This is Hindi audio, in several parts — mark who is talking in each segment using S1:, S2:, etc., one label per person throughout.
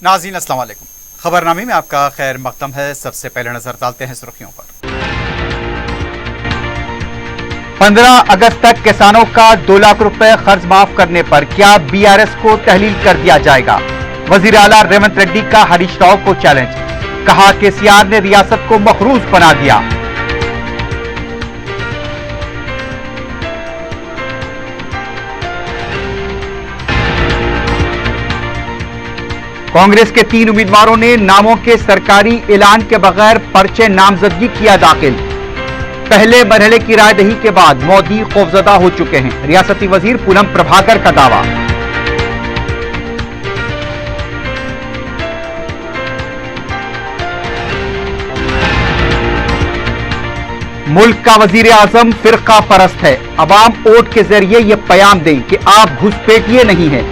S1: नाज़रीन अस्सलाम वालेकुम। खबरनामे में आपका खैर मक़दम है। सबसे पहले नजर डालते हैं सुर्खियों पर। 15 अगस्त तक किसानों का 2 लाख रुपए कर्ज माफ करने पर क्या BRS को तहलील कर दिया जाएगा? वजीर आला रेवंत रेड्डी का हरीश राव को चैलेंज, कहा KCR ने रियासत को मखरूज बना दिया। कांग्रेस के 3 उम्मीदवारों ने नामों के सरकारी ऐलान के बगैर पर्चे नामजदगी किया दाखिल। पहले मरहले की रायदही के बाद मोदी खौफजदा हो चुके हैं, रियासती वजीर पूनम प्रभाकर का दावा। मुल्क का वजीर आजम फिरका परस्त है, अवाम वोट के जरिए यह पैगाम दें कि आप घुसपैठिए नहीं हैं।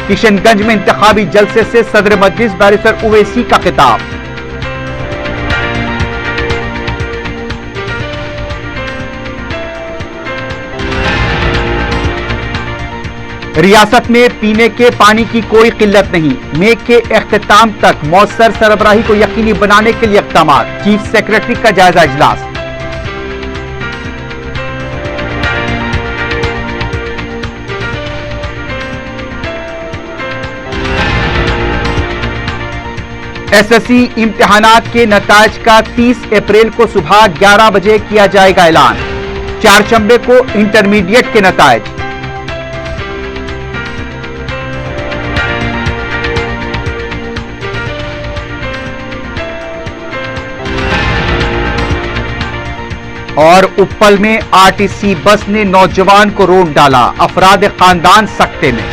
S1: किशनगंज में इंतखाबी जलसे से सदर मजलिस बैरिस्टर उवैसी का खिताब। रियासत में पीने के पानी की कोई किल्लत नहीं, मई के इख्तिताम तक मौसर सरबराही को यकीनी बनाने के लिए इक़दाम। चीफ सेक्रेटरी का जायजा इजलास। SSC इम्तिहानात के नताज का 30 अप्रैल को सुबह 11 बजे किया जाएगा ऐलान। 4 को इंटरमीडिएट के नताज। और उप्पल में RTC बस ने नौजवान को रोक डाला, अफराद खानदान सकते में।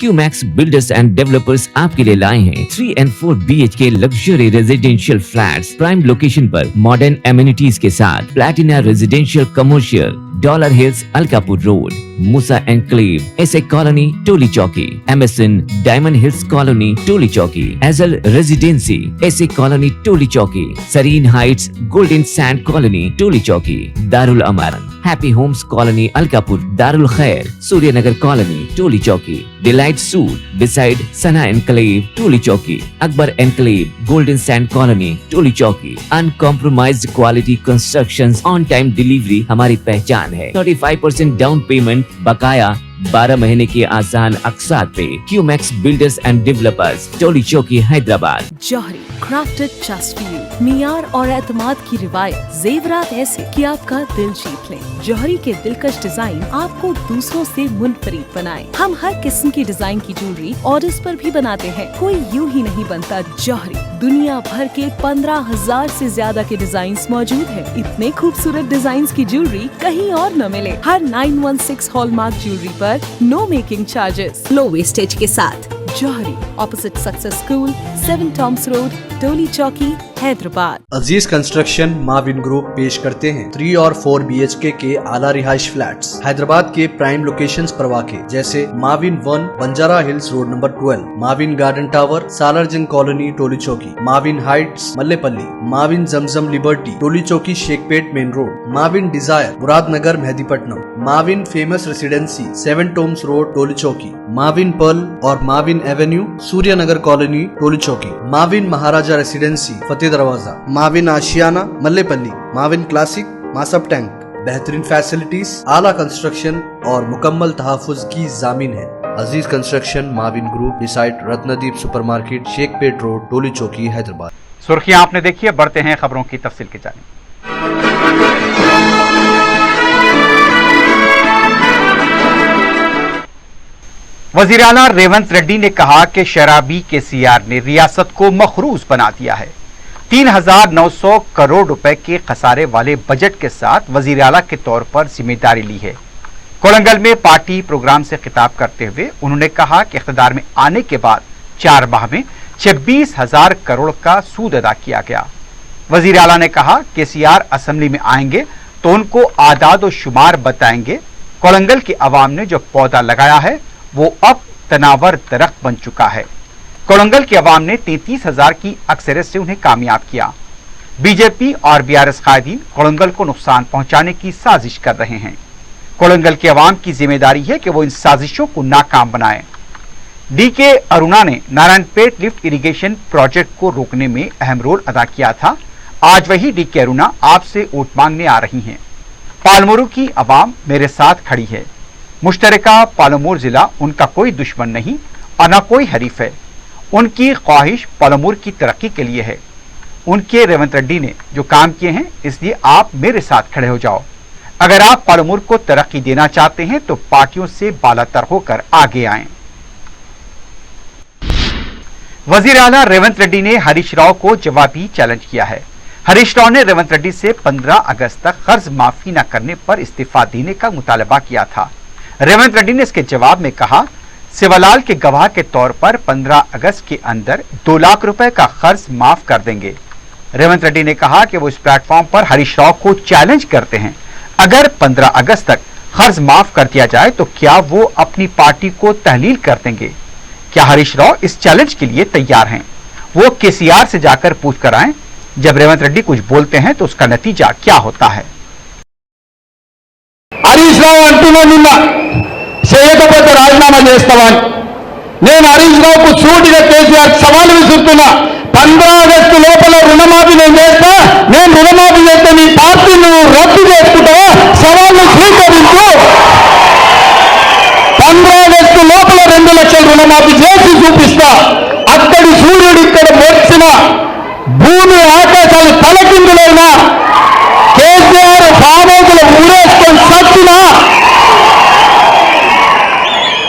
S2: QMax बिल्डर्स एंड डेवलपर्स आपके लिए लाए हैं 3 and 4 BHK luxury residential flats prime location पर मॉडर्न एमिनिटीज के साथ। Platina residential commercial, dollar hills Alkapur road, Moosa enclave, SA colony Toli Chowki, MSN diamond hills colony Toli Chowki, Azal residency SA colony Toli Chowki, Sareen heights golden sand colony Toli Chowki, Darul Aman happy homes colony Alkapur, Darul Khair Suryanagar colony Toli Chowki, delight suite beside Sana enclave Toli Chowki, Akbar enclave golden sand colony Toli चौकी। Uncompromised quality constructions, on time delivery हमारी पहचान है। 35% डाउन पेमेंट, बकाया 12 महीने के आसान अक़सात पे। QMax builders and developers, Toli Chowki, Hyderabad.
S3: Johri crafted just for you, मियार और एतमाद की रिवायत, जेवरात ऐसे कि आपका दिल जीत लें। जौहरी के दिलकश डिजाइन आपको दूसरों से मुनफरिद बनाए। हम हर किस्म की डिजाइन की ज्वेलरी ऑर्डर्स पर भी बनाते हैं, कोई यूं ही नहीं बनता। जौहरी दुनिया भर के 15,000 से ज्यादा के डिजाइन मौजूद है। इतने खूबसूरत डिजाइन की ज्वेलरी कहीं और न मिले। हर 916 हॉलमार्क ज्वेलरी पर no making charges, low wastage के साथ। Jauhari, opposite success school, 7 tombs road, Toli Chowki, Hyderabad.
S4: Aziz construction Mauvin group पेश करते हैं 3 और 4 BHK के आला रिहाइश फ्लैट्स हैदराबाद के प्राइम लोकेशंस पर वाक़े, जैसे Mauvin 1 Banjara hills road number 12, Mauvin garden tower Salarjung colony Toli Chowki, Mauvin heights Mallepally, Mauvin Zamzam liberty Toli Chowki Shaikpet main road, Mauvin desire Muradnagar Mehdipatnam, Mauvin famous residency 7 tombs road Toli Chowki, Mauvin pearl और Mauvin avenue Suryanagar colony Toli Chowki, Mauvin Maharaja residency Fateh Darwaza, Mauvin Ashiana Mallepally, Mauvin classic Masab tank. बेहतरीन फैसिलिटीज, आला कंस्ट्रक्शन और मुकम्मल तहफ़्फ़ुज़ की जामीन है। Aziz construction Mauvin group beside Ratnadeep supermarket Shaikpet road Toli Chowki Hyderabad.
S1: सुर्खियां आपने देखी है, बढ़ते हैं खबरों की तफसील की जानिब। वजीर आला रेवंत रेड्डी ने कहा कि शराबी KCR ने रियासत को मखरूज बना दिया है। 3,900 करोड़ रुपए के खसारे वाले बजट के साथ वजीर आला के तौर पर जिम्मेदारी ली है। कोलंगल में पार्टी प्रोग्राम से खिताब करते हुए उन्होंने कहा कि इख्तिदार में आने के बाद 4 माह में 26,000 करोड़ का सूद अदा किया गया। वजीर आला ने कहा KCR असेंबली में आएंगे तो उनको आदाद और शुमार बताएंगे। कोलंगल की आवाम ने जो पौधा लगाया है वो अब तनावर दरख्त बन चुका है। कोलंगल की आवाम ने 33,000 की अक्सरियत से उन्हें कामयाब किया। बीजेपी और बीआरएस कायदीन कोड़ंगल को नुकसान पहुंचाने की साजिश कर रहे हैं। कोड़ंगल के अवाम की जिम्मेदारी है कि वो इन साजिशों को नाकाम बनाएं। डीके अरुणा ने नारायणपेट लिफ्ट इरिगेशन प्रोजेक्ट को रोकने में अहम रोल अदा किया था। आज वही डीके अरुणा आपसे वोट मांगने आ रही हैं। पालमोर की अवाम मेरे साथ खड़ी है। मुश्तरका पालमोर जिला उनका कोई दुश्मन नहीं और न कोई हरीफ है। उनकी ख्वाहिश पालमोर की तरक्की के लिए है। उनके रेवंत रेड्डी ने जो काम किए हैं, इसलिए आप मेरे साथ खड़े हो जाओ। अगर आप पालमोर को तरक्की देना चाहते हैं तो पार्टियों से बालातर होकर आगे आएं। वजीर आला रेवंत रेड्डी ने हरीश राव को जवाबी चैलेंज किया है। हरीश राव ने रेवंत रेड्डी से 15 अगस्त तक कर्ज माफी न करने पर इस्तीफा देने का मुतालबा किया था। रेवंत रेड्डी ने इसके जवाब में कहा, सेवालाल के गवाह के तौर पर 15 अगस्त के अंदर 2 लाख रुपए का कर्ज माफ कर देंगे। रेवंत रेड्डी ने कहा कि वो इस प्लेटफॉर्म पर हरीश राव को चैलेंज करते हैं। अगर 15 अगस्त तक कर्ज माफ कर दिया जाए तो क्या वो अपनी पार्टी को तहलील कर देंगे? क्या हरीश राव इस चैलेंज के लिए तैयार हैं? वो केसीआर से जाकर पूछ कर आए। जब रेवंत रेड्डी कुछ बोलते हैं तो उसका नतीजा क्या होता है?
S5: हरीश राव अंटूना निन्ना చేయకపోతే రాజీనామా చేస్తామని నేను హరీష్ రావుకు సూటిగా కేసీఆర్ సవాల్ విసురుతున్నా. 15 ఆగస్టు లోపల రుణమాఫీ నేను చేస్తా. నేను రుణమాఫీ చేస్తే నీ పార్టీ నువ్వు రద్దు చేసుకుంటావా? సవాల్ను స్వీకరించు. 15 ఆగస్టు లోపల 2 లక్షల రుణమాఫీ చేసి చూపిస్తా. అక్కడి సూర్యుడు ఇక్కడ మొచ్చిన భూమి ఆకాశాలు తలకిందులైనా కేసీఆర్ ఫామ్ హౌస్లో ఊరేసుకొని సచ్చినా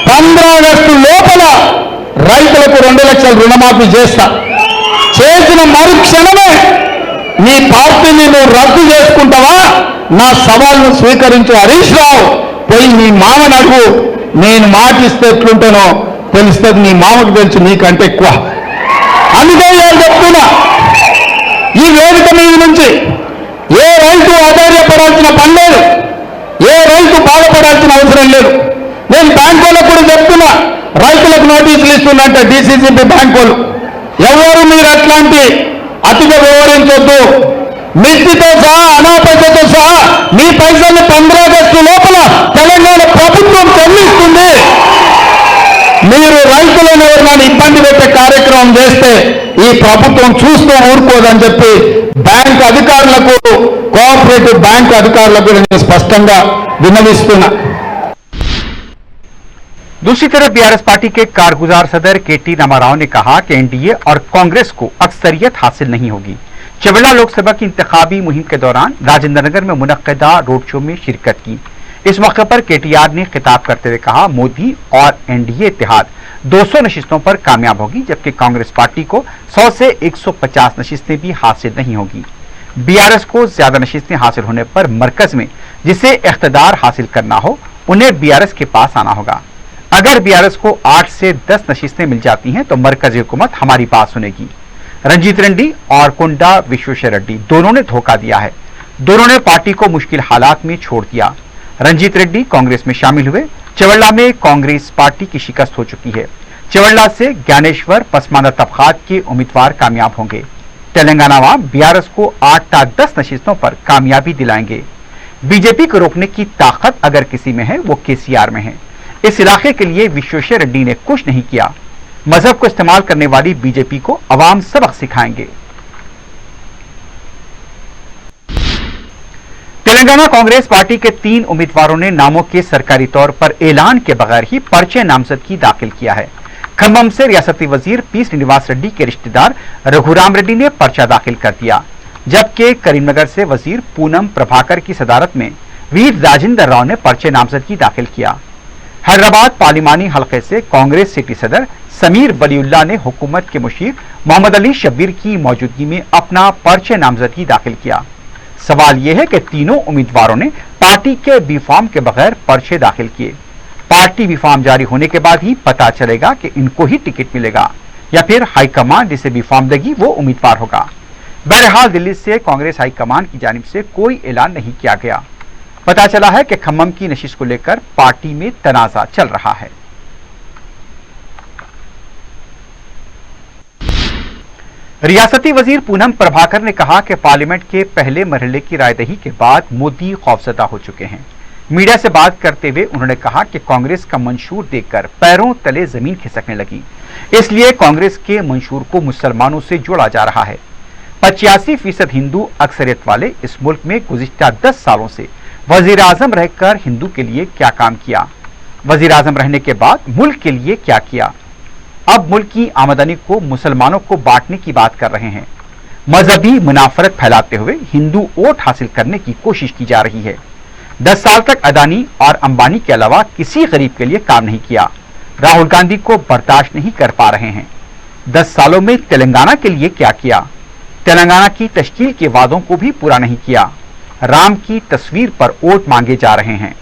S5: 15 ఆగస్టు లోపల రైతులకు 2 లక్షల రుణమాఫీ చేస్తా. చేసిన మరుక్షణమే నీ పార్టీని నువ్వు రద్దు చేసుకుంటావా? నా సవాల్ను స్వీకరించు హరీష్ రావు. పోయి నీ మామని అడుగు. నేను మాటిస్తే ఎట్లుంటానో తెలుస్తుంది. నీ మామకు తెలుసు నీకంటే ఎక్కువ. అందుకే చెప్తున్నా, ఈ వేదిక మీద నుంచి ఏ రైతు ఆధార్యపడాల్సిన పని లేదు, ఏ రైతు బాధపడాల్సిన అవసరం లేదు. నేను బ్యాంక్ వాళ్ళకు కూడా చెప్తున్నా, రైతులకు నోటీసులు ఇస్తున్నట్ట డిసిసిబి బ్యాంక్ వాళ్ళు. ఎవరు మీరు అట్లాంటి అతిగా వివరించొద్దు. మిర్చితో సహా అనాపైసతో సహా మీ పైసల్ని 15 ఆగస్టు లోపల తెలంగాణ ప్రభుత్వం చెల్లిస్తుంది. మీరు రైతులను ఎవరినైనా ఇబ్బంది పెట్టే కార్యక్రమం చేస్తే ఈ ప్రభుత్వం చూస్తూ ఊరుకోదని చెప్పి బ్యాంక్ అధికారులకు, కోఆపరేటివ్ బ్యాంక్ అధికారులకు నేను స్పష్టంగా విన్నవిస్తున్నా.
S1: दूसरी तरफ बीआरएस पार्टी के कारगुजार सदर केटी रामाराव ने कहा कि एनडीए और कांग्रेस को अक्सरियत हासिल नहीं होगी। चवेला लोकसभा की इंतखाबी मुहिम के दौरान राजेंद्र नगर में मुनक्किदा रोड शो में शिरकत की। इस मौके पर केटीआर ने खिताब करते हुए कहा, मोदी और एनडीए इत्तेहाद 200 नशिस्तों पर कामयाब होगी, जबकि कांग्रेस पार्टी को 100 से 150 नशिस्तें भी हासिल नहीं होगी। बीआरएस को ज्यादा नशिस्तें हासिल होने पर मरकज में जिसे इख्तिदार हासिल करना हो उन्हें बीआरएस के पास आना होगा। अगर बीआरएस को 8 से 10 नशिस्तें मिल जाती हैं तो मरकजी हुकूमत हमारी बात सुनेगी। रंजीत रेड्डी और कुंडा विश्वेश्वर रेड्डी दोनों ने धोखा दिया है। दोनों ने पार्टी को मुश्किल हालात में छोड़ दिया। रंजीत रेड्डी कांग्रेस में शामिल हुए। चवेला में कांग्रेस पार्टी की शिकस्त हो चुकी है। चवेला से ज्ञानेश्वर पसमानदा तबकात के उम्मीदवार कामयाब होंगे। तेलंगाना में बीआरएस को 8 या 10 नशिस्तों पर कामयाबी दिलाएंगे। बीजेपी को रोकने की ताकत अगर किसी में है वो केसीआर में है। इस इलाके के लिए विश्वेश्वर रेड्डी ने कुछ नहीं किया। मजहब को इस्तेमाल करने वाली बीजेपी को अवाम सबक सिखाएंगे। तेलंगाना कांग्रेस पार्टी के 3 उम्मीदवारों ने नामों के सरकारी तौर पर ऐलान के बगैर ही पर्चे नामजदगी दाखिल किया है। खम्मम से रियासती वजीर पी श्रीनिवास रेड्डी के रिश्तेदार रघुराम रेड्डी ने पर्चा दाखिल कर दिया, जबकि करीमनगर से वजीर पूनम प्रभाकर की सदारत में वीर राजेंद्र राव ने पर्चे नामजदगी दाखिल किया। हैदराबाद पार्लिमानी हलके से कांग्रेस सिटी सदर समीर वलीउल्लाह ने हुकूमत के मुशीर मोहम्मद अली शब्बीर की मौजूदगी में अपना पर्चे नामजदगी दाखिल किया। सवाल यह है कि तीनों उम्मीदवारों ने पार्टी के बी फॉर्म के बगैर पर्चे दाखिल किए। पार्टी बी फॉर्म जारी होने के बाद ही पता चलेगा कि इनको ही टिकट मिलेगा या फिर हाईकमान जिसे बी फॉर्म देगी वो उम्मीदवार होगा। बहरहाल दिल्ली से कांग्रेस हाईकमान की जानिब से कोई ऐलान नहीं किया गया। पता चला है कि खम्मम की नशिस्त को लेकर पार्टी में तनाजा चल रहा है। रियासती वजीर पूनम प्रभाकर ने कहा कि पार्लियामेंट के पहले मरहले की रायदही के बाद मोदी खौफजदा हो चुके हैं। मीडिया से बात करते हुए उन्होंने कहा कि कांग्रेस का मंशूर देखकर पैरों तले जमीन खिसकने लगी, इसलिए कांग्रेस के मंशूर को मुसलमानों से जोड़ा जा रहा है। 85% हिंदू अक्सरियत वाले इस मुल्क में गुज़िश्ता 10 सालों से वजीर आजम रहकर हिंदू के लिए क्या काम किया, वजीर आजम रहने के बाद मुल्क के लिए क्या किया। अब मुल्क की आमदनी को मुसलमानों को बांटने की बात कर रहे हैं। मजहबी मुनाफरत फैलाते हुए हिंदू वोट हासिल करने की कोशिश की जा रही है। 10 साल तक अदानी और अंबानी के अलावा किसी गरीब के लिए काम नहीं किया। राहुल गांधी को बर्दाश्त नहीं कर पा रहे हैं। 10 सालों में तेलंगाना के लिए क्या किया, तेलंगाना की तश्कील के वादों को भी पूरा नहीं किया। राम की तस्वीर पर वोट मांगे जा रहे हैं।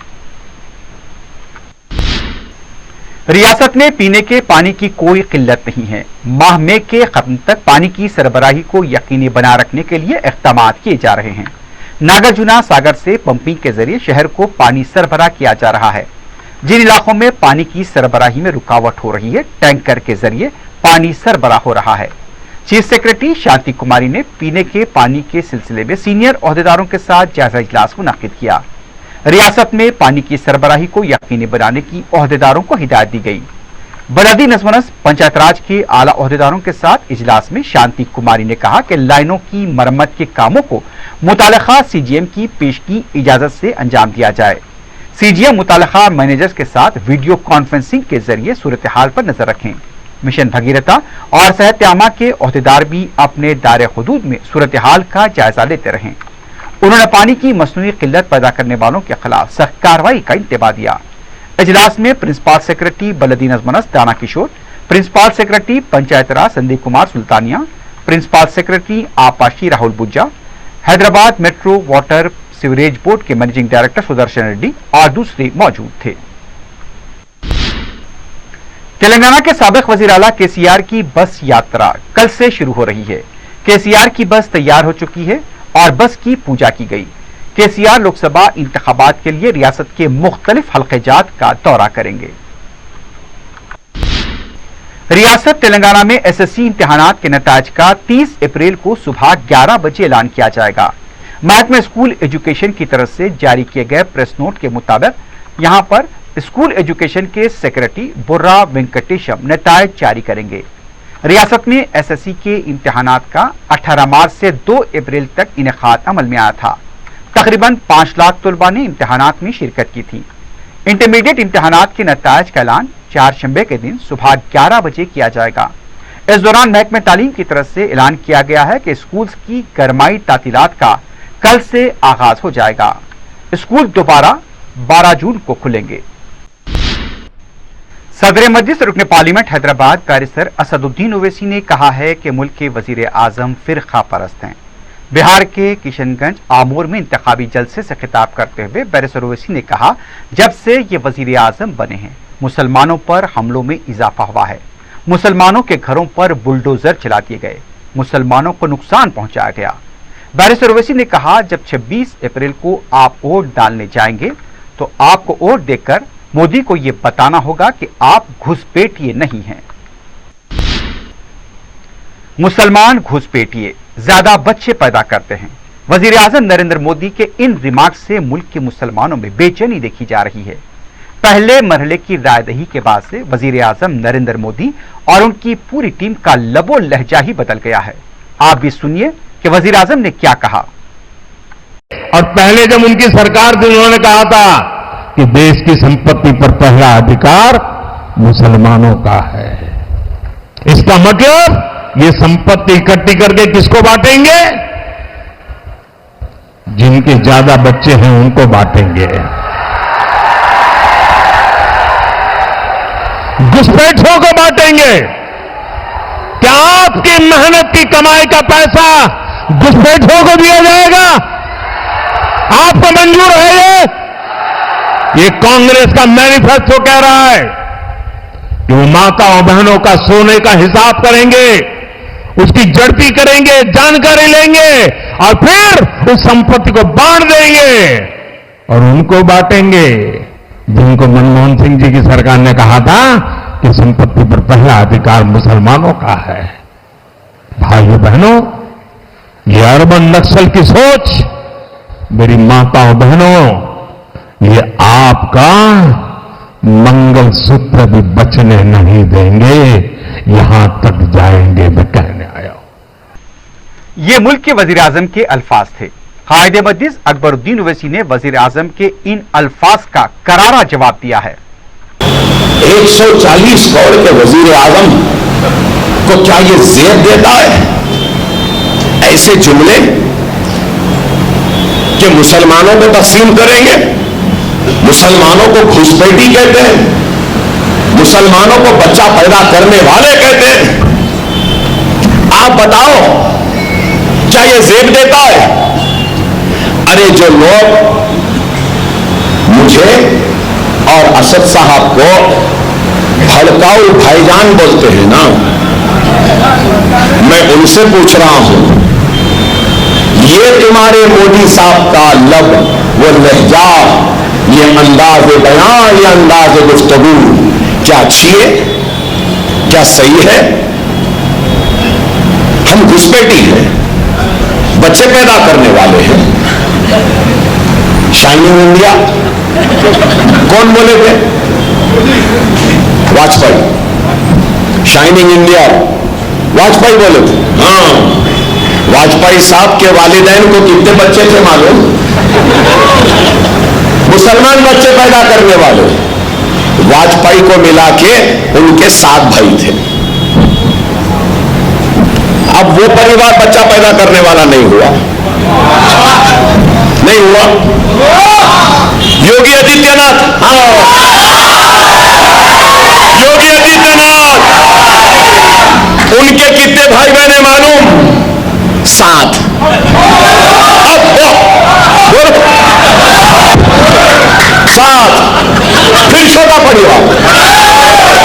S1: रियासत में पीने के पानी की कोई किल्लत नहीं है। माह मई के खत्म तक पानी की सरबराही को यकीनी बना रखने के लिए इक़दाम किए जा रहे हैं। नागार्जुना सागर से पंपिंग के जरिए शहर को पानी सरबराह किया जा रहा है। जिन इलाकों में पानी की सरबराही में रुकावट हो रही है, टैंकर के जरिए पानी सरबराह हो रहा है। चीफ सेक्रेटरी शांति कुमारी ने पीने के पानी के सिलसिले में सीनियर ओहदेदारों के साथ जायजा इजलास मुनक्किद किया। रियासत में पानी की सरबराही को यकीनी बनाने की ओहदेदारों को हिदायत दी गई। बलदी नज़्म-ओ-नस्ब पंचायत राज के आला ओहदेदारों के साथ इजलास में शांति कुमारी ने कहा कि लाइनों की मरम्मत के कामों को मुताल्लिका सीजीएम की पेश की इजाजत से अंजाम दिया जाए। सीजीएम मुताल्लिका मैनेजर्स के साथ वीडियो कॉन्फ्रेंसिंग के जरिए सूरत हाल पर नजर रखें। मिशन भगीरथा और सेहत आमा के ओहदेदार भी अपने दायरे हुदूद में सूरत हाल का जायजा लेते रहें। उन्होंने पानी की मसनूई किल्लत पैदा करने वालों के खिलाफ सख्त कार्रवाई का इंतबाह दिया। इजलास में प्रिंसिपल सेक्रेटरी बलदी नज़्म-ओ-नस्ब Dana Kishore, principal secretary panchayat Raj Sandeep Kumar Sultania, principal secretary आपाशी Rahul Bojja, Hyderabad metro water sewerage board के मैनेजिंग डायरेक्टर सुदर्शन रेड्डी और दूसरे मौजूद थे। तेलंगाना के साबिक वजीर आला केसीआर की बस यात्रा कल से शुरू हो रही है। केसीआर की बस तैयार हो चुकी है और बस की पूजा की गई। केसीआर लोकसभा इंतखाबात के लिए रियासत के मुख्तलिफ हल्क़े-जात का दौरा करेंगे। रियासत तेलंगाना में एसएससी इम्तिहानात के नताज का 30 अप्रैल को सुबह 11 बजे ऐलान किया जाएगा। महकमा स्कूल एजुकेशन की तरफ से जारी किए गए प्रेस नोट के मुताबिक यहां पर स्कूल एजुकेशन के सेक्रेटरी बुर्रा वेंकटेशम नताज जारी करेंगे। रियासत में एसएससी के इम्तिहानात का 18 मार्च से 2 अप्रैल तक इनेकाद अमल में आया था। तकरीबन 5 लाख तलबा ने इम्तिहानात में शिरकत की थी। इंटरमीडिएट इम्तिहानात के नताज का ऐलान 4 शंबे के दिन सुबह 11 बजे किया जाएगा। इस दौरान महकमा तालीम की तरफ से ऐलान किया गया है कि स्कूल की गरमाई तातीलात का कल से आगाज हो जाएगा। स्कूल दोबारा 12 जून को खुलेंगे। सदर मजलिस रुकन पार्लियामेंट हैदराबाद बैरिस्टर असदुद्दीन ओवैसी ने कहा है कि मुल्क के वजीर आजम फिरका परस्त हैं। बिहार के किशनगंज आमोर में इंतखाबी जलसे से खिताब करते हुए बैरिस्टर ओवैसी ने कहा, जब से ये वजीर आजम बने हैं मुसलमानों पर हमलों में इजाफा हुआ है। मुसलमानों के घरों पर बुलडोजर चला दिए गए, मुसलमानों को नुकसान पहुंचाया गया। बैरिस्टर ओवैसी ने कहा, जब 26 अप्रैल को आप वोट डालने जाएंगे तो आपको वोट देकर मोदी को यह बताना होगा कि आप घुसपैठिए नहीं हैं। मुसलमान घुसपैठिए ज्यादा बच्चे पैदा करते हैं। वजीर आजम नरेंद्र मोदी के इन रिमार्क्स से मुल्क के मुसलमानों में बेचैनी देखी जा रही है। पहले मरहले की रायदही के बाद से वजीर आजम नरेंद्र मोदी और उनकी पूरी टीम का लबो लहजा ही बदल गया है। आप भी सुनिए कि वजीर आजम ने क्या कहा।
S5: और पहले जब उनकी सरकार थी उन्होंने कहा था कि देश की संपत्ति पर पहला अधिकार मुसलमानों का है। इसका मतलब ये संपत्ति इकट्ठी करके किसको बांटेंगे? जिनके ज्यादा बच्चे हैं उनको बांटेंगे। घुसपैठियों को बांटेंगे। क्या आपकी मेहनत की कमाई का पैसा घुसपैठियों को दिया जाएगा? आपको मंजूर है ये कांग्रेस का मैनिफेस्टो कह रहा है कि वो माता और बहनों का सोने का हिसाब करेंगे, उसकी जड़ती करेंगे, जानकारी लेंगे और फिर उस संपत्ति को बांट देंगे और उनको बांटेंगे जिनको मनमोहन सिंह जी की सरकार ने कहा था कि संपत्ति पर पहला अधिकार मुसलमानों का है। भाइयों बहनों, ये अर्बन नक्सल की सोच, मेरी माताओं बहनों, ये आपका मंगलसूत्र भी बचने नहीं देंगे, यहां तक जाएंगे, मैं कहने आया हूं।
S1: ये मुल्क के वजीर आजम के अल्फाज थे। कायद मजलिस अकबरुद्दीन ओवैसी ने वजीर आजम के इन अल्फाज का करारा जवाब दिया है।
S6: 140 करोड़ के वजीर आजम को क्या ये जेब देता है ऐसे जुमले कि मुसलमानों को तकसीम करेंगे, मुसलमानों को घुसपैठी कहते हैं, मुसलमानों को बच्चा पैदा करने वाले कहते हैं। आप बताओ क्या ये जेब देता है? अरे जो लोग मुझे और असद साहब को भड़काऊ भाईजान बोलते हैं ना, मैं उनसे पूछ रहा हूं, ये तुम्हारे मोदी साहब का लब, वो लहजा, ये अंदाज बयान, ये अंदाज गुफ्तगू क्या अच्छी है, क्या सही है? हम घुसपैठी हैं, बच्चे पैदा करने वाले हैं। शाइनिंग इंडिया कौन बोले थे? वाजपेयी। शाइनिंग इंडिया वाजपेयी बोले थे। हाँ, वाजपेयी साहब के वालिदैन को कितने बच्चे थे मालूम? मुसलमान बच्चे पैदा करने वाले। वाजपेयी को मिला के उनके 7 भाई थे। अब वो परिवार बच्चा पैदा करने वाला नहीं हुआ, नहीं हुआ। योगी आदित्यनाथ, हाँ, योगी आदित्यनाथ, उनके कितने भाई बहने मालूम? 7। अब 7। फिर छोटा परिवार,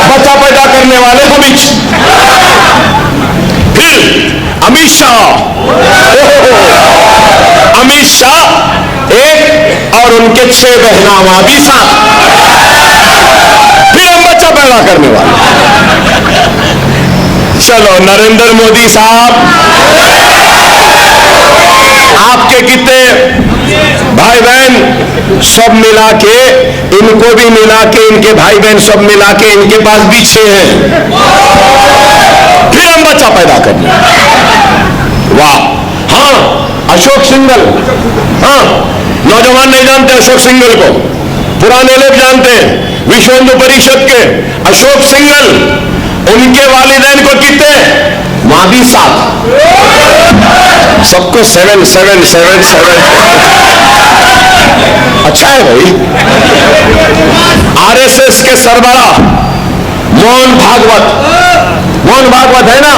S6: बच्चा पैदा करने वाले अमित, फिर अमित शाह, अमित शाह 1 और उनके 6 बहनामा भी 7। फिर हम बच्चा पैदा करने वाले। चलो नरेंद्र मोदी साहब, आपके कितने भाई बहन? सब मिला के, इनको भी मिला के, इनके भाई बहन सब मिला के इनके पास भी 6 हैं। फिर हम बच्चा पैदा करने। वाह। हाँ, अशोक सिंघल, हाँ, नौजवान नहीं जानते अशोक सिंघल को, पुराने लोग जानते हैं। विश्व हिंदू परिषद के अशोक सिंघल, उनके वालिदैन को कितने? वहां भी 7। सबको 7, 7, 7, 7। अच्छा है भाई। आरएसएस के सरबराह मोहन भागवत है ना,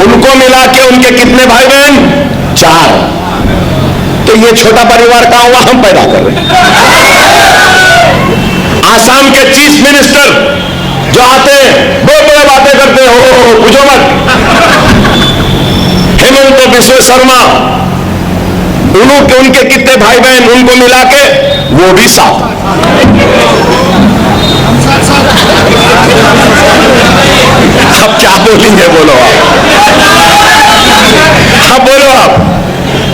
S6: उनको मिला के उनके कितने भाई बहन? 4। तो ये छोटा परिवार कहां हुआ? हम पैदा कर रहे हैं। आसाम के चीफ मिनिस्टर जो आते हैं, बड़े बातें करते हो, पूछो मत। हेमंत बिस्व शर्मा, उनके कितने भाई बहन? उनको मिला के वो भी 7। अब क्या बोलेंगे? बोलो आप बोलो आप।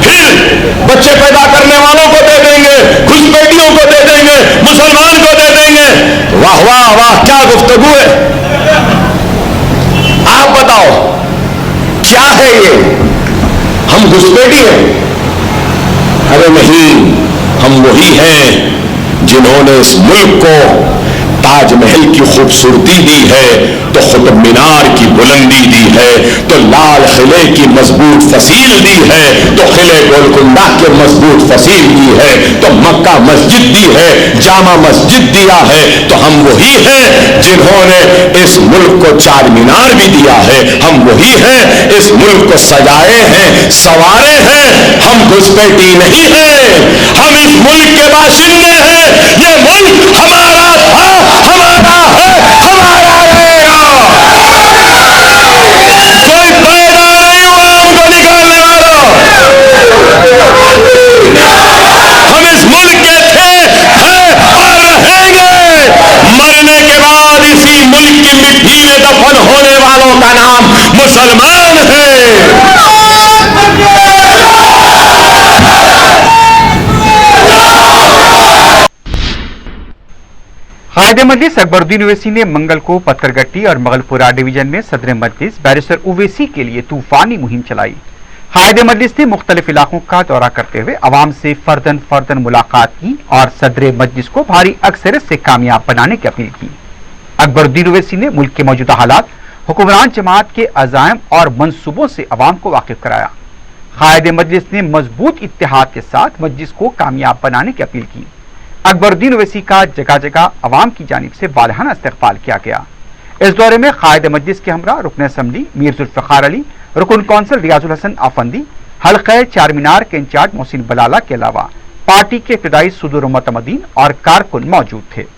S6: फिर बच्चे पैदा करने वालों को दे देंगे, घुसपैठियों को दे देंगे, मुसलमान को दे देंगे। वाह वाह वाह, क्या गुफ्तगू है। आप बताओ क्या है ये? हम घुसपैठी हैं? अरे नहीं, हम वही हैं जिन्होंने इस मुल्क को ताजमहल की खूबसूरती दी है, तो कुतुब मीनार की बुलंदी दी है, तो लाल किले की मजबूत फसील दी है, तो किले गोलकुंडा के मजबूत फसील दी है, तो मक्का मस्जिद दी है, जामा मस्जिद दिया है। तो हम वही हैं जिन्होंने इस मुल्क को चार मीनार भी दिया है। हम वही हैं इस मुल्क को सजाए हैं, संवारे हैं। हम घुसपैठी नहीं हैं, हम इस मुल्क के बाशिंदे हैं। ये मुल्क हमारा था, हमारा है, हमारा रहेगा। कोई पैदा नहीं हुआ हमको निकालने वाला। हम इस मुल्क के थे, हैं और रहेंगे। मरने के बाद इसी मुल्क की मिट्टी में दफन होने वालों का नाम मुसलमान है।
S1: कायदे मजलिस अकबरुद्दीन ओवैसी ने मंगल को पत्थरगट्टी और मगलपुरा डिवीजन में सदर मजलिस बैरिस्टर ओवैसी के लिए तूफानी मुहिम चलाई। कायदे मजलिस ने मुख्तलिफ इलाकों का दौरा करते हुए अवाम से फर्दन फर्दन मुलाकात की और सदर मजलिस को भारी अक्सरियत से कामयाब बनाने की अपील की। अकबरुद्दीन ओवैसी ने मुल्क के मौजूदा हालात, हुक्मरान जमात के अज़ाइम और मंसूबों से अवाम को वाकिफ कराया। कायदे मजलिस ने मजबूत इत्तेहाद के साथ मजलिस को कामयाब बनाने की अपील की। अकबरुद्दीन ओवैसी का जगह जगह अवाम की जानिब से वालहाना इस्तकबाल किया गया। इस दौरे में कायदे मजलिस के हमरा रुकन असम्बली मीर जुल्फ़िकार अली, रुकन कौंसिल रियाजुल हसन आफंदी, हल्क़े चारमीनार के इंचार्ज मोहसिन बलाला के अलावा पार्टी के इब्तिदाई सुदूर मुतमदीन और कारकुन मौजूद थे।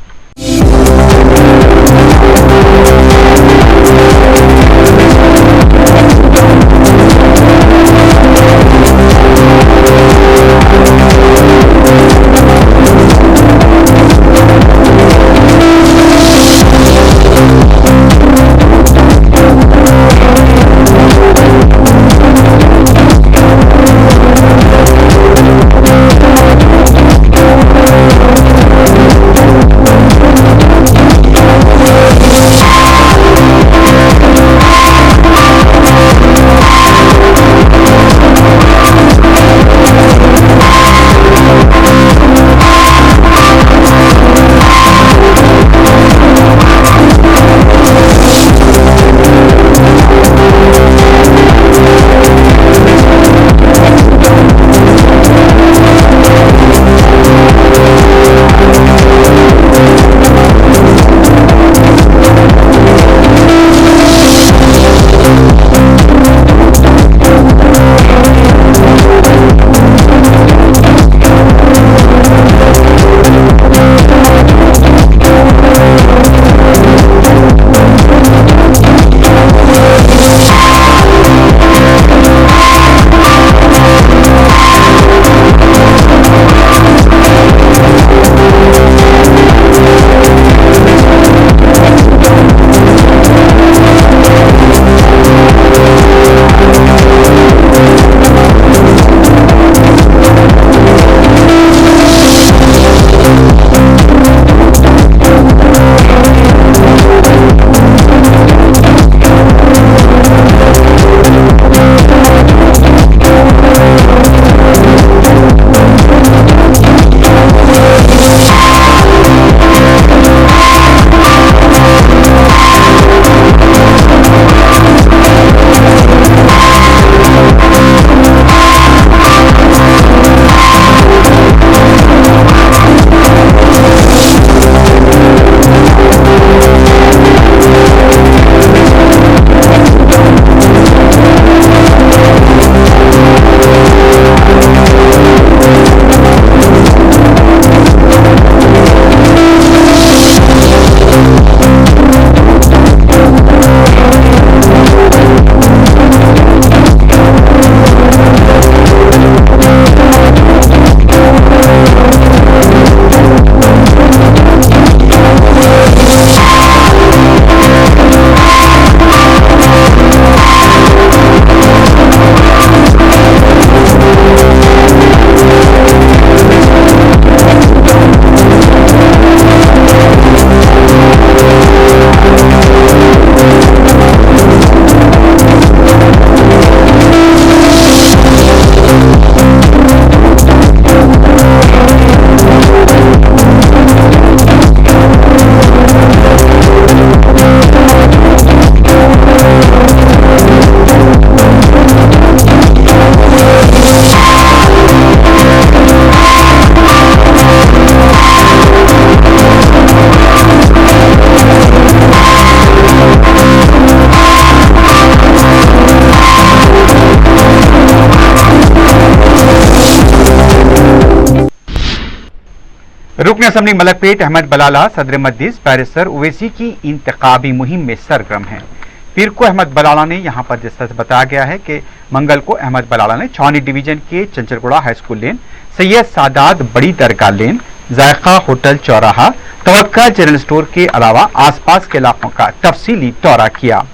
S1: रुकन असम्बली मलकपेट अहमद बलाला सदर मजलिस बैरिस्टर ओवैसी की इंतखाबी मुहिम में सरगर्म हैं। पीर को अहमद बलाला ने यहाँ पर जिस तरह बताया गया है कि मंगल को अहमद बलाला ने छावनी डिवीजन के Chanchalguda high school lane, Syed Sadat बड़ी दरगाह लेन, जायका होटल चौराहा, तवक्का जनरल स्टोर के अलावा आसपास के इलाकों का तफसीली दौरा किया।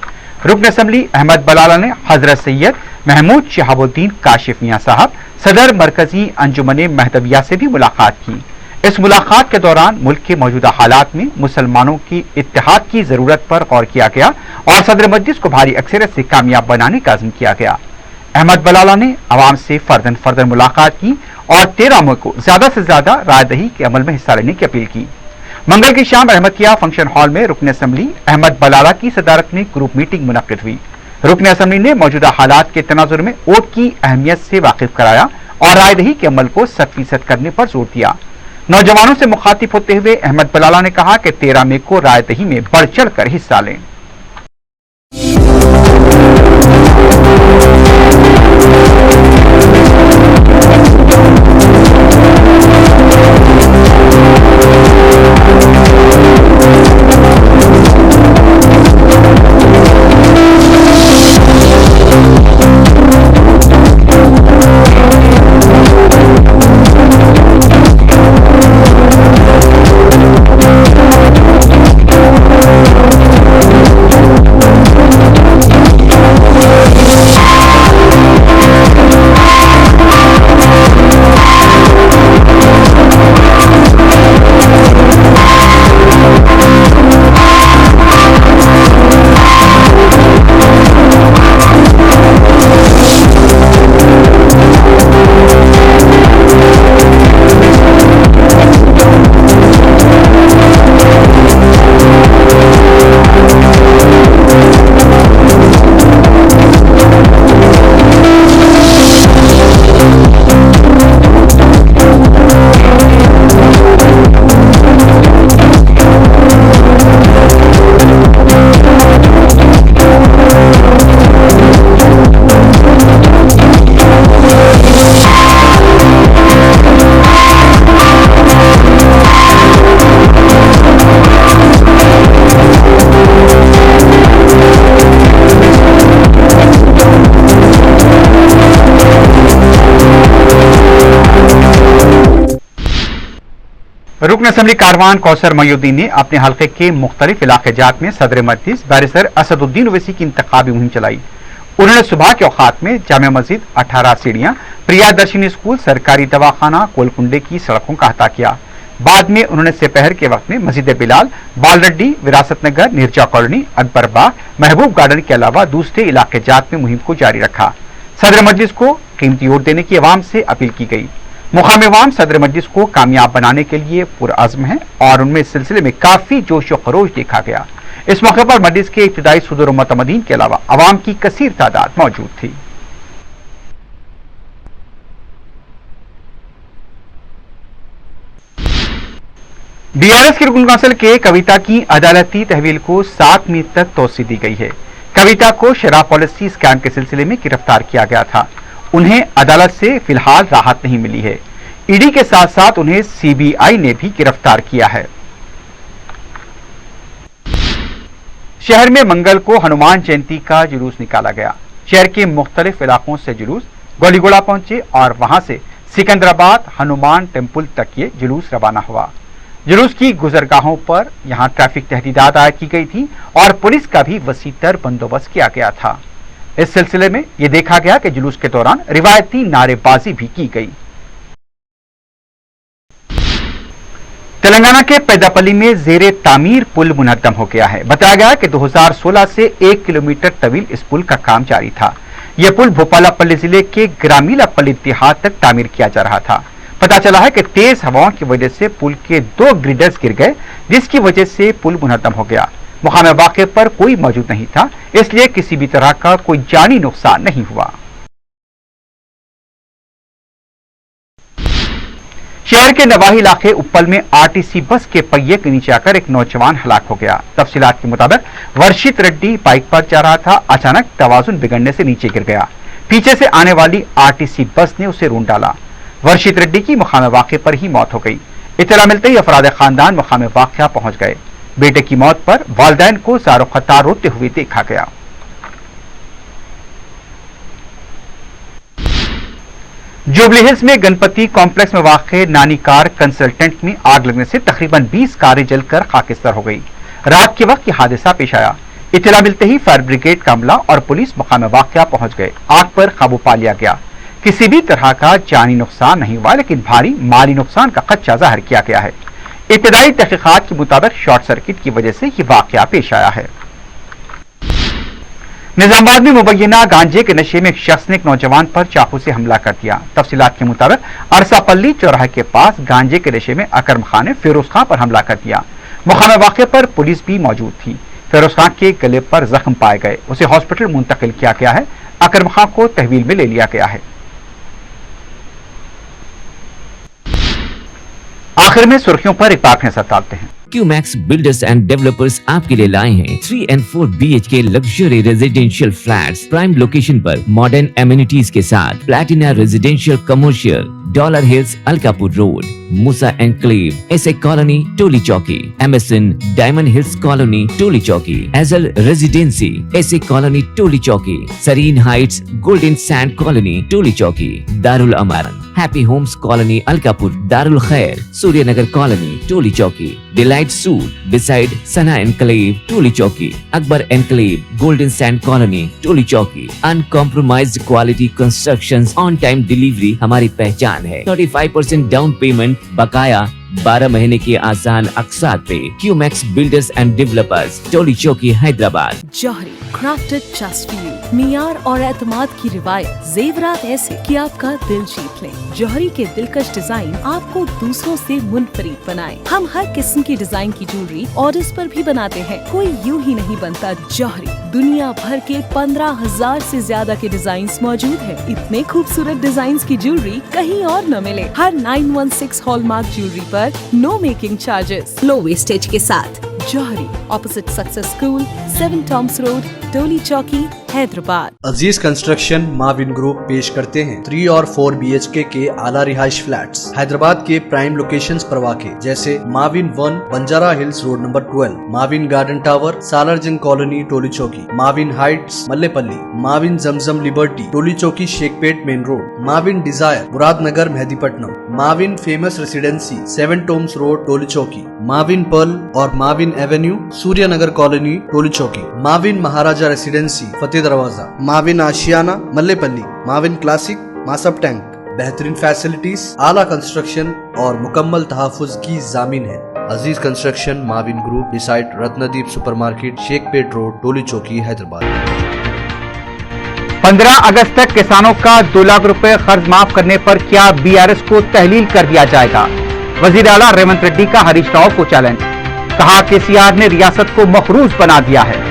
S1: रुकन असम्बली अहमद बलाला ने हजरत सैयद महमूद शहाबुद्दीन काशिफ मियां साहब, सदर मरकजी अंजुमन महदविया से भी मुलाकात की। इस मुलाकात के दौरान मुल्क के मौजूदा हालात में मुसलमानों की इत्तेहाद की जरूरत पर गौर किया गया और सदर मजलिस को भारी अक्सरियत से कामयाब बनाने का अज़्म किया गया। अहमद बलाला ने अवाम से फर्दन फर्दन मुलाकात की और 13 मई को ज्यादा से ज्यादा रायदही के अमल में हिस्सा लेने की अपील की। मंगल की शाम अहमदिया फंक्शन हॉल में रुकन असम्बली अहमद बलाला की सदारत में ग्रुप मीटिंग मुनक्किद हुई। रुकन असम्बली ने मौजूदा हालात के तनाजुर में वोट की अहमियत से वाकिफ कराया और रायदही के अमल को 100% करने पर जोर दिया। नौजवानों से मुखातिब होते हुए अहमद बलाला ने कहा कि 13 मई को रायदही में बढ़ चढ़ कर हिस्सा लें। रुकन असम्बली कारवान कौसर मयूद्दीन ने अपने हल्के के मुख्तलिफ इलाके जात में सदर मजलिस बैरिस्टर असदुद्दीन ओवैसी की इंतखाबी मुहिम चलाई। उन्होंने सुबह के औकात में जामिया मस्जिद, 18 सीढ़ियां, प्रियादर्शिनी स्कूल, सरकारी दवाखाना, कोलकुंडे की सड़कों का अहता किया। बाद में उन्होंने दोपहर के वक्त में मस्जिद बिलाल, बालरड्डी, विरासत नगर, निर्जा कॉलोनी, अकबर बाग, महबूब गार्डन के अलावा दूसरे इलाके जात में मुहिम को जारी रखा। सदर मजलिस को कीमती वोट देने की अवाम से अपील की गई। मुकाम अवाम सदर मजलिस को कामयाब बनाने के लिए पुरअज़्म है और उनमें इस सिलसिले में काफी जोश व खरोश देखा गया। इस मौके पर मजलिस के इब्तिदाई सदर मुतमदीन के अलावा अवाम की कसीर तादाद मौजूद थी। बीआरएस की रुकन कौंसिल के कविता की अदालती तहवील को 7 मई तक तोसी दी गई है। कविता को शराब पॉलिसी स्कैम के सिलसिले में गिरफ्तार किया गया था। उन्हें अदालत से फिलहाल राहत नहीं मिली है। ईडी के साथ साथ उन्हें सीबीआई ने भी गिरफ्तार किया है। शहर में मंगल को हनुमान जयंती का जुलूस निकाला गया। शहर के मुख्तलिफ इलाकों से जुलूस गोलीगोड़ा पहुंचे और वहां से सिकंदराबाद हनुमान टेम्पल तक ये जुलूस रवाना हुआ। जुलूस की गुजरगाहों पर यहां ट्रैफिक तहदीदात आयद की गई थी और पुलिस का भी वसीतर बंदोबस्त किया गया था। इस सिलसिले में यह देखा गया कि जुलूस के दौरान रिवायती नारेबाजी भी की गई। तेलंगाना के पेदापल्ली में जेरे तामीर पुल मुनद्दम हो गया है। बताया गया कि 2016 से 1 किलोमीटर तवील इस पुल का काम जारी था। यह पुल भोपालापल्ली जिले के ग्रामीलापल्ली देहात तक तामीर किया जा रहा था। पता चला है कि तेज हवाओं की वजह से पुल के 2 ग्रिडर्स गिर गए, जिसकी वजह से पुल मुनद्दम हो गया। मुकाम वाक़े पर कोई मौजूद नहीं था, इसलिए किसी भी तरह का कोई जानी नुकसान नहीं हुआ। शहर के नवाही इलाके उप्पल में आरटीसी बस के पहिए के नीचे आकर एक नौजवान हलाक हो गया। तफसीलात के मुताबिक वर्षित रेड्डी बाइक पर जा रहा था। अचानक तवाजुन बिगड़ने से नीचे गिर गया। पीछे से आने वाली आरटीसी बस ने उसे रूंड डाला। वर्षित रेड्डी की मुकाम वाक़े पर ही मौत हो गई। इत्तला मिलते ही अफराद खानदान मुकाम वाक़या पहुंच गए। बेटे की मौत पर वालिदैन को ज़ारो ख़तार रोते हुए देखा गया। जुबली हिल्स में गणपति कॉम्प्लेक्स में वाक़े नानी कार कंसल्टेंट में आग लगने से तकरीबन 20 कारें जलकर खाकिस्तार हो गई। रात के वक्त यह हादसा पेश आया। इत्तला मिलते ही फायर ब्रिगेड का अमला और पुलिस मुकाम वाक़या पहुंच गए। आग पर काबू पा लिया गया। किसी भी तरह का जानी नुकसान नहीं हुआ, लेकिन भारी माली नुकसान का खदशा जाहिर किया गया है। इब्तदाई तहकीकात के मुताबिक शॉर्ट सर्किट की वजह से यह वाकया पेश आया है। निजामाबाद में मुबैना गांजे के नशे में एक शख्स ने एक नौजवान पर चाकू से हमला कर दिया। तफसीलात के मुताबिक अरसापल्ली चौराहे के पास गांजे के नशे में अकरम खान ने फिरोज खान पर हमला कर दिया। मुकाम वाक़े पर पुलिस भी मौजूद थी। फिरोज खान के गले पर जख्म पाए गए, उसे हॉस्पिटल मुंतकिल किया गया है। अकरम खान को तहवील में ले लिया गया है। आखिर में सुर्खियों पर एक बार नजर डालते हैं।
S2: क्यूमैक्स बिल्डर्स एंड डेवलपर्स आपके लिए लाए हैं 3 and 4 BHK luxury residential flats prime location पर मॉडर्न एमिनिटीज के साथ। Platina residential commercial, dollar hills Alkapur road, Moosa enclave, SA colony Toli Chowki, MSN diamond hills colony Toli Chowki, Azal residency SA colony Toli Chowki, Sareen heights golden sand colony Toli Chowki, Darul अमारन happy homes colony Alkapur, Darul Khair Suryanagar colony Toli Chowki, delight suite beside Sana enclave Toli Chowki, Akbar enclave golden sand colony Toli चौकी। Uncompromised quality constructions, on time delivery हमारी पहचान है। 35% डाउन पेमेंट, बकाया 12 महीने की आसान अक़सात पे। QMax builders and developers, Toli Chowki, Hyderabad.
S3: Johri crafted just for you, मियार और एतमाद की रिवायत, जेवरात ऐसे कि आपका दिल जीत लें। जौहरी के दिलकश डिजाइन आपको दूसरों से मुनफरिद बनाए। हम हर किस्म की डिजाइन की ज्वेलरी ऑर्डर्स पर भी बनाते हैं, कोई यूं ही नहीं बनता। जौहरी दुनिया भर के 15,000 से ज्यादा के डिजाइन मौजूद है। इतने खूबसूरत डिजाइन की ज्वेलरी कहीं और न मिले। हर 916 हॉलमार्क ज्वेलरी पर no making charges, low wastage के साथ। Jauhari opposite success school, 7 tombs road, Toli Chowki, Hyderabad.
S4: Aziz construction Mauvin group पेश करते हैं 3 और 4 BHK के आला रिहाइश फ्लैट्स हैदराबाद के प्राइम लोकेशंस पर वाक़े, जैसे Mauvin 1 Banjara hills road number 12, Mauvin garden tower Salarjung colony Toli Chowki, Mauvin heights Mallepally, Mauvin Zamzam liberty Toli Chowki Shaikpet main road, Mauvin desire Muradnagar Mehdipatnam, Mauvin famous residency 7 tombs road Toli Chowki, Mauvin pearl और Mauvin avenue Suryanagar colony Toli Chowki, Mauvin Maharaja residency Fateh Darwaza, Mauvin Ashiana Mallepally, Mauvin classic Masab tank. बेहतरीन फैसिलिटीज, आला कंस्ट्रक्शन और मुकम्मल तहफ़्फ़ुज़ की जामीन है। Aziz construction Mauvin group beside Ratnadeep supermarket Shaikpet road Toli Chowki Hyderabad.
S1: 15 अगस्त तक किसानों का 2 लाख रुपए कर्ज माफ करने पर क्या BRS को तहलील कर दिया जाएगा? वजीर आला रेवंत रेड्डी का हरीश राव को चैलेंज, कहा KCR ने रियासत को मखरूज बना दिया है।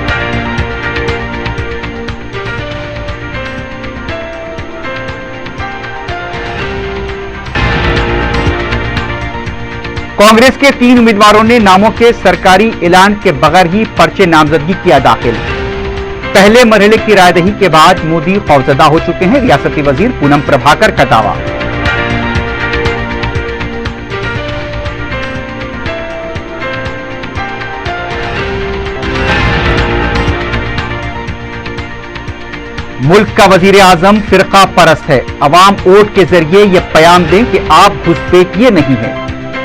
S1: कांग्रेस के 3 उम्मीदवारों ने नामों के सरकारी ऐलान के बगैर ही पर्चे नामजदगी किया दाखिल। पहले मरहले की रायदही के बाद मोदी खौफजदा हो चुके हैं, रियासती वजीर पूनम प्रभाकर का दावा। मुल्क का वजीर आजम फिरका परस्त है, अवाम वोट के जरिए यह पैगाम दें कि आप घुसपैठिए नहीं हैं।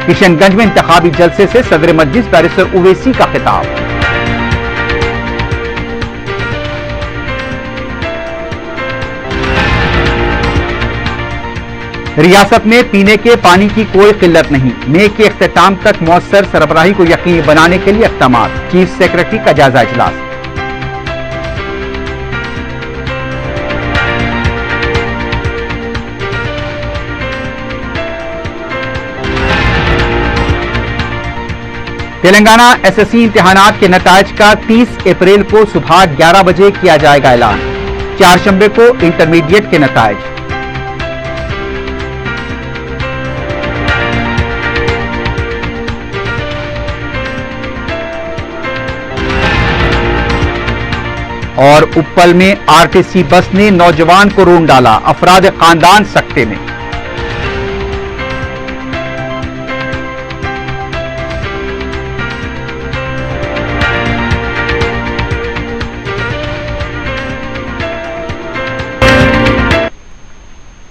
S1: किशनगंज में इंतखाबी जलसे से सदर मजलिस बैरिस्टर उवैसी का खिताब। रियासत में पीने के पानी की कोई किल्लत नहीं, मई के इख्तिताम तक मौसर सरबराही को यकीनी बनाने के लिए इक़दाम। चीफ सेक्रेटरी का जायजा इजलास। तेलंगाना SSC इम्तिहानात के नताइज का 30 अप्रैल को सुबह 11 बजे किया जाएगा ऐलान। 4 शंबे को इंटरमीडिएट के नताइज। और उप्पल में RTC बस ने नौजवान को रोन डाला, अफराद खानदान सकते में।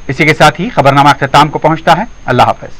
S1: इसी के साथ ही खबरनामा अख्ताम को पहुंचता है। अल्लाह हाफ़िज़।